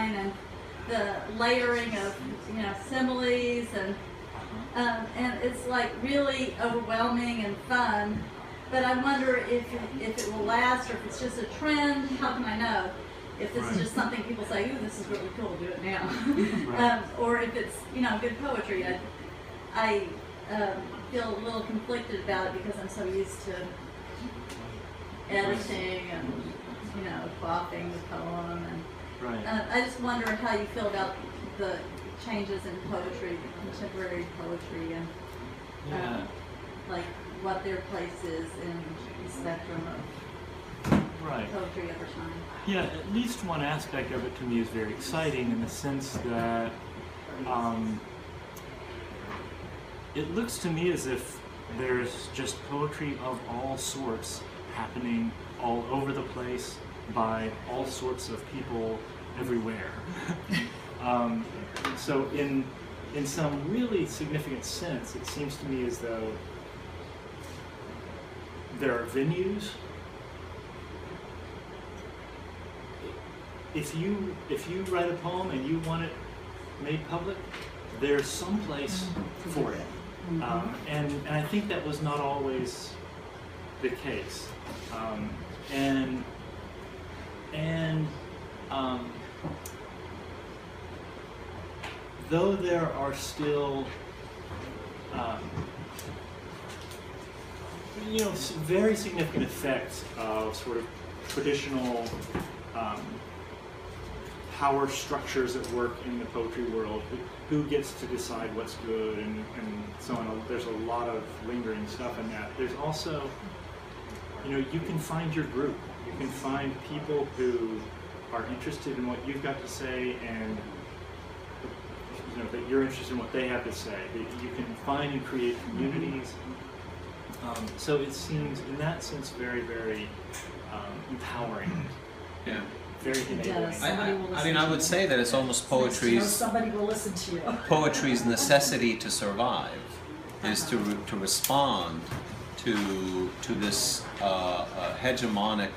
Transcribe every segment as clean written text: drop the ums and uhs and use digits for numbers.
line and the layering of similes and it's like really overwhelming and fun. But I wonder if it will last or if it's just a trend. How can I know? If this is just something people say, ooh, this is really cool, do it now. Or if it's, good poetry. I feel a little conflicted about it because I'm so used to editing and, quaffing the poem. And I just wonder how you feel about the changes in poetry, contemporary poetry, and like what their place is in the spectrum of poetry over time. Yeah, at least one aspect of it to me is very exciting in the sense that it looks to me as if there's just poetry of all sorts happening all over the place by all sorts of people everywhere. So in some really significant sense, it seems to me as though there are venues. If you write a poem and you want it made public, there's some place for it. And I think that was not always the case. Though there are still very significant effects of sort of traditional power structures at work in the poetry world, who gets to decide what's good and so on. There's a lot of lingering stuff in that. There's also, you can find your group. You can find people who are interested in what you've got to say and that you're interested in what they have to say. That you can find and create communities. So it seems, in that sense, very, very empowering. Yeah. Very enabling. I would say that it's almost poetry's. Somebody will listen to you. Poetry's necessity to survive is to respond to this hegemonic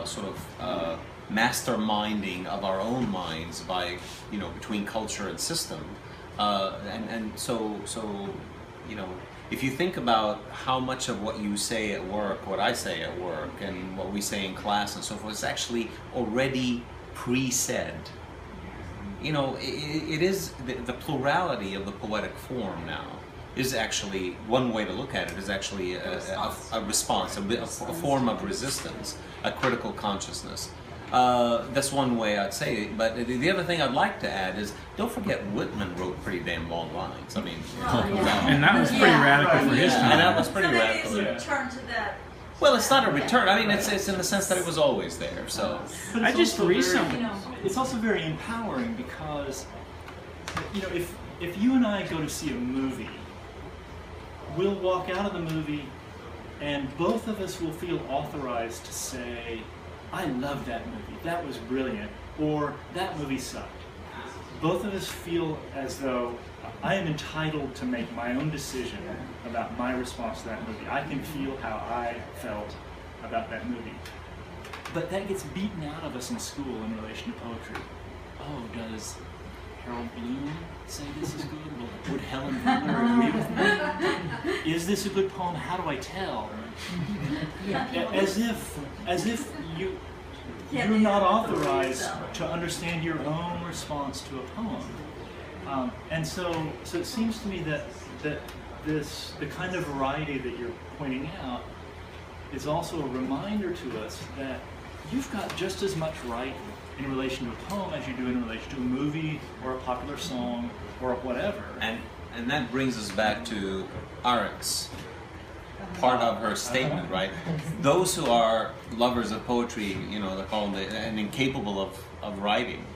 sort of masterminding of our own minds by between culture and system, and so if you think about how much of what you say at work, what I say at work, and what we say in class and so forth is actually already pre-said. It is the plurality of the poetic form now is actually, one way to look at it is actually a response, a form of resistance, a critical consciousness. That's one way I'd say it. But the other thing I'd like to add is, don't forget Whitman wrote pretty damn long lines. I mean, and that was pretty radical for his time. And that was pretty so radical. So maybe it's a return to that. Well, it's not a return. I mean, it's in the sense that it was always there. So but I just recently, it's also very empowering because, if you and I go to see a movie, we'll walk out of the movie, and both of us will feel authorized to say, I love that movie, that was brilliant, or that movie sucked. Both of us feel as though I am entitled to make my own decision about my response to that movie. I can feel how I felt about that movie. But that gets beaten out of us in school in relation to poetry. Oh, does Harold Bloom say this is good? Well, would Helen Keller agree with me? Is this a good poem? How do I tell? As if you're not authorized to understand your own response to a poem. And so it seems to me that the kind of variety that you're pointing out is also a reminder to us that you've got just as much right in relation to a poem as you do in relation to a movie or a popular song or whatever. And that brings us back to Arik's part of her statement, right? Those who are lovers of poetry, they call them and incapable of writing,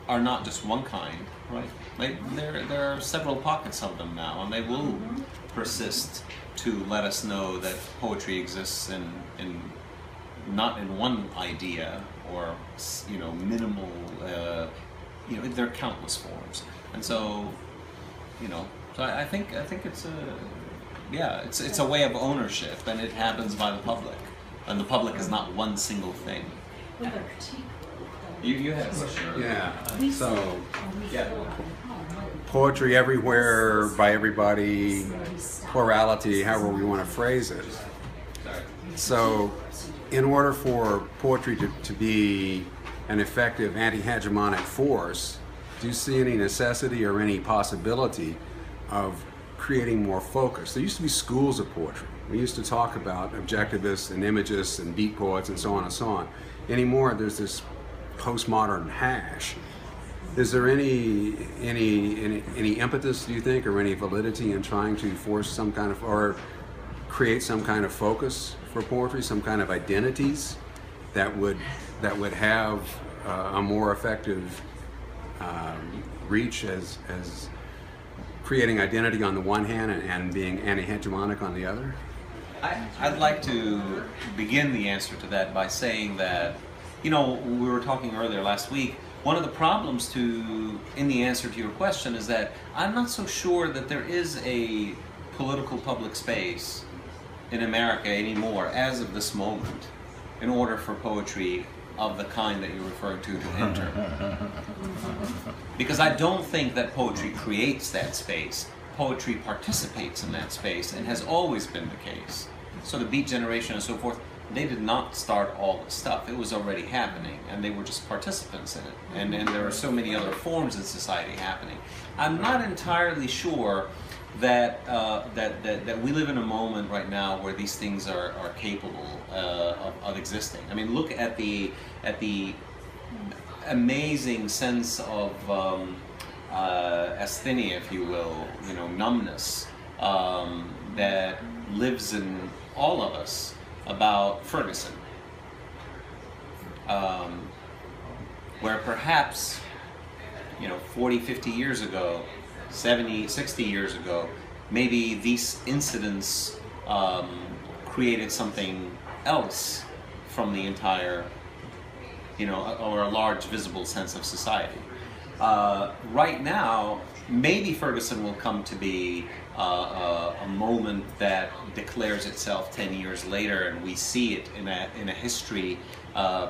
are not just one kind, right? There are several pockets of them now, and they will persist to let us know that poetry exists in not in one idea or minimal. There are countless forms, and so so I think it's it's a way of ownership, and it happens by the public, and the public is not one single thing. Well, the critique You have a question. Yeah. So Yeah. poetry everywhere by everybody, plurality, however we want to phrase it. So in order for poetry to be an effective anti-hegemonic force, do you see any necessity or any possibility of creating more focus? There used to be schools of poetry. We used to talk about objectivists and imagists and beat poets and so on and so on. Anymore, there's this postmodern hash. Is there any impetus, do you think, or any validity in trying to force some kind of, or create some kind of focus for poetry, some kind of identities that would have a more effective reach as creating identity on the one hand and being anti-hegemonic on the other? I'd like to begin the answer to that by saying that, we were talking earlier last week, one of the problems in the answer to your question is that I'm not so sure that there is a political public space in America anymore as of this moment in order for poetry of the kind that you're referring to enter. Because I don't think that poetry creates that space. Poetry participates in that space and has always been the case. So the Beat generation and so forth, they did not start all this stuff. It was already happening, and they were just participants in it. And there are so many other forms in society happening. I'm not entirely sure that we live in a moment right now where these things are capable of existing. I mean, look at the amazing sense of asthenia, if you will, numbness that lives in all of us about Ferguson, where perhaps 40, 50 years ago, 70, 60 years ago, maybe these incidents created something else from the entire, or a large visible sense of society. Right now, maybe Ferguson will come to be a moment that declares itself 10 years later, and we see it in a history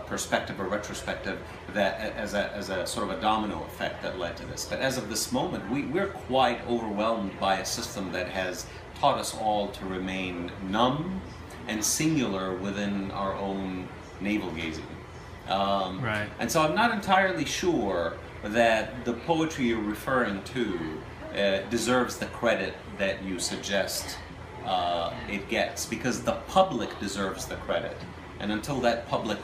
perspective or retrospective that as a sort of a domino effect that led to this. But as of this moment, we're quite overwhelmed by a system that has taught us all to remain numb and singular within our own navel gazing. Right. And so I'm not entirely sure that the poetry you're referring to deserves the credit that you suggest it gets, because the public deserves the credit. And until that public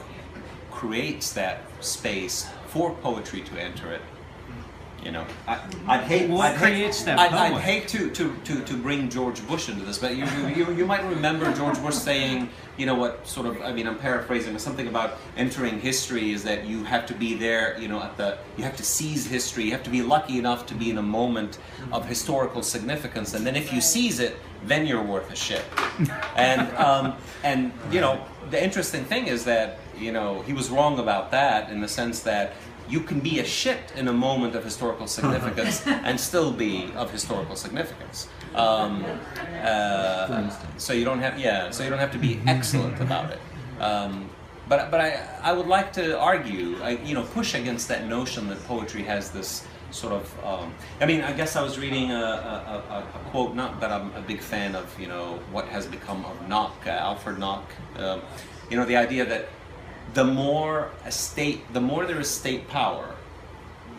creates that space for poetry to enter it, I'd hate to bring George Bush into this, but you might remember George Bush saying, I'm paraphrasing, something about entering history is that you have to be there, you have to seize history, you have to be lucky enough to be in a moment of historical significance, and then if you seize it, then you're worth a shit. And the interesting thing is that, he was wrong about that in the sense that you can be a shit in a moment of historical significance and still be of historical significance. So you don't have to be excellent about it. But I would like to argue, push against that notion that poetry has this sort of. I guess I was reading a quote. Not that I'm a big fan of what has become of Nock, Alfred Nock. The idea that the more there is state power,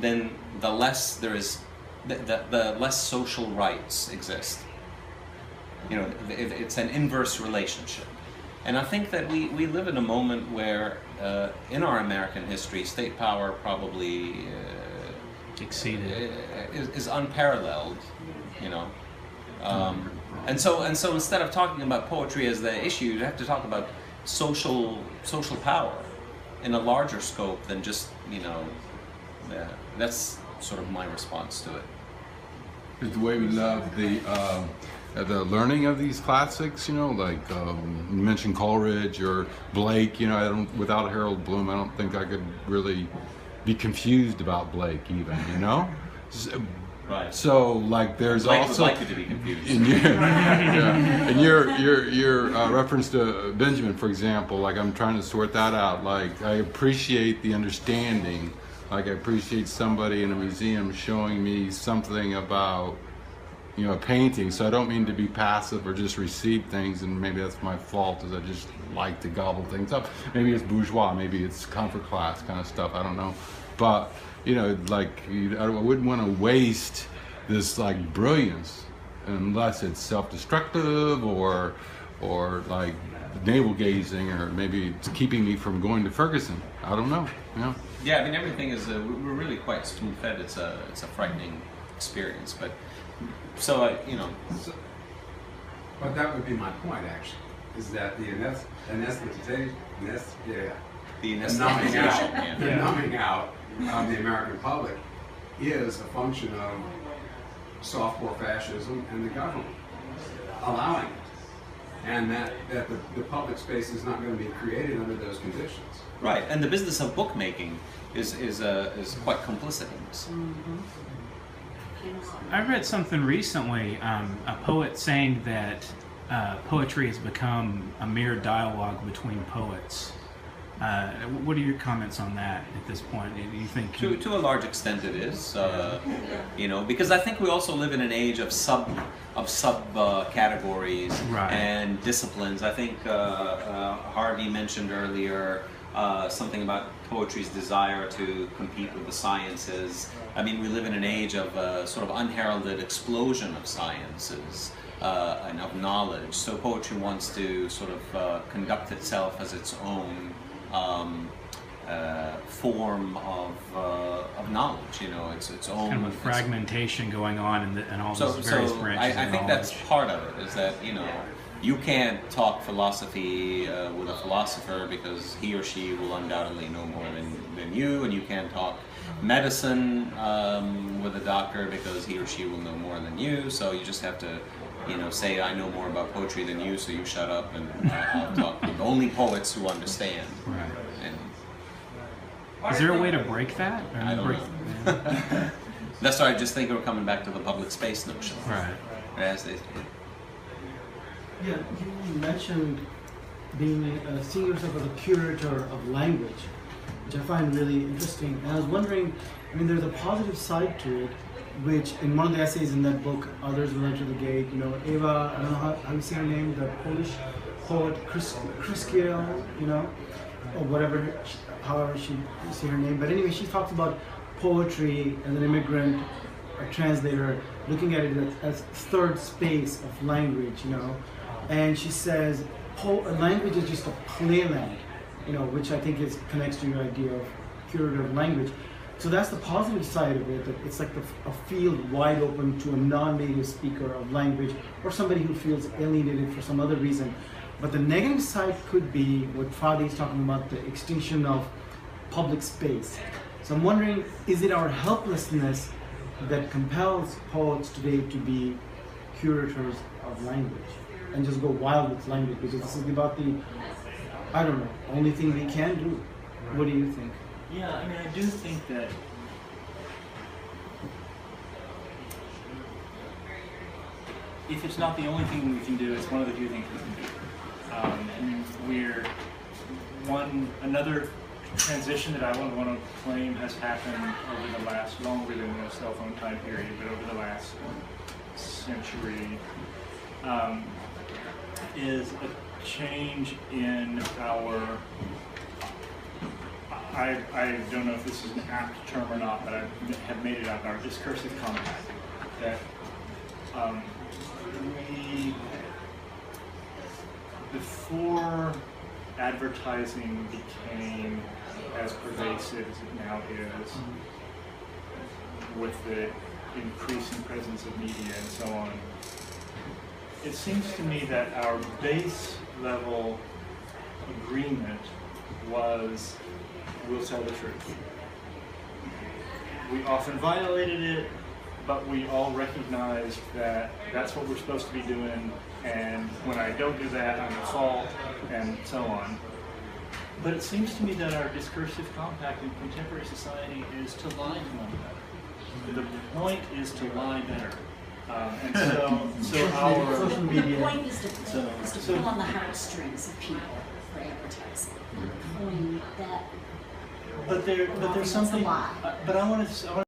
then the less there is, the less social rights exist. It's an inverse relationship. And I think that we live in a moment where, in our American history, state power probably exceeded is unparalleled. And so instead of talking about poetry as the issue, you have to talk about social power in a larger scope than just that's sort of my response to it. Is the way we love the learning of these classics, like you mentioned Coleridge or Blake. Without Harold Bloom, I don't think I could really be confused about Blake even. Right. So like there's Blake also would like you to be confused. in your yeah, in your reference to Benjamin, for example, like I'm trying to sort that out. Like I appreciate the understanding. Like I appreciate somebody in a museum showing me something about, you know, a painting. So I don't mean to be passive or just receive things, and maybe that's my fault, is I just like to gobble things up. Maybe it's bourgeois, maybe it's comfort class kind of stuff. I don't know, but you know, like I wouldn't want to waste this like brilliance unless it's self-destructive or like navel gazing, or maybe it's keeping me from going to Ferguson. I don't know. You know. Yeah, I mean everything is we're really quite spoon-fed. It's a frightening experience, but so you know. But that would be my point, actually, is that the numbing out of the American public is a function of softcore fascism and the government allowing it, and that the public space is not going to be created under those conditions. Right, and the business of bookmaking is quite complicit in this. I read something recently, a poet saying that poetry has become a mere dialogue between poets. What are your comments on that at this point? Do you think To a large extent, it is. You know, because I think we also live in an age of sub categories Right. and disciplines. I think Harvey mentioned earlier something about poetry's desire to compete with the sciences. I mean, we live in an age of sort of unheralded explosion of sciences and of knowledge. So poetry wants to sort of conduct itself as its own form of knowledge. You know, it's own kind of a fragmentation going on in all those various branches I of think knowledge? that's part of it. Is that, you know, you can't talk philosophy with a philosopher because he or she will undoubtedly know more than you, and you can't talk medicine with a doctor because he or she will know more than you. So you just have to, you know, say, I know more about poetry than you, so you shut up, and I'll talk with only poets who understand. Right. And Is there a way to break that? Or I don't know. That's why I just think we're coming back to the public space notion. Right. As they, Yeah, you mentioned seeing yourself as a curator of language, which I find really interesting. And I was wondering, I mean, there's a positive side to it, which in one of the essays in that book, Others Will Enter the Gate, you know, Eva, I don't know how you say her name, the Polish poet, Kryskiel, you know, or whatever, however she say her name. But anyway, she talks about poetry as an immigrant, a translator, looking at it as third space of language, you know. And she says, language is just a playland, you know, which I think connects to your idea of curator of language. So that's the positive side of it, that it's like a field wide open to a non-native speaker of language or somebody who feels alienated for some other reason. But the negative side could be what Fady is talking about, the extinction of public space. So I'm wondering, is it our helplessness that compels poets today to be curators of language and just go wild with language? Because this is about I don't know, only thing we can do. What do you think? Yeah, I mean, I do think that if it's not the only thing we can do, it's one of the few things we can do. Another transition that I would want to claim has happened over the last, longer than the cell phone time period, but over the last century, is a change in our, I don't know if this is an apt term or not, but I have made it up, our discursive compact. That before advertising became as pervasive as it now is, with the increasing presence of media and so on, it seems to me that our base level agreement was, we'll tell the truth. We often violated it, but we all recognized that that's what we're supposed to be doing, and when I don't do that, I'm at fault, and so on. But it seems to me that our discursive compact in contemporary society is to lie to one another. The point is to lie better. And so our Social The media. point is to So- pull on the heartstrings of people for advertising. The point that but there's That's a something. lie. But I want to.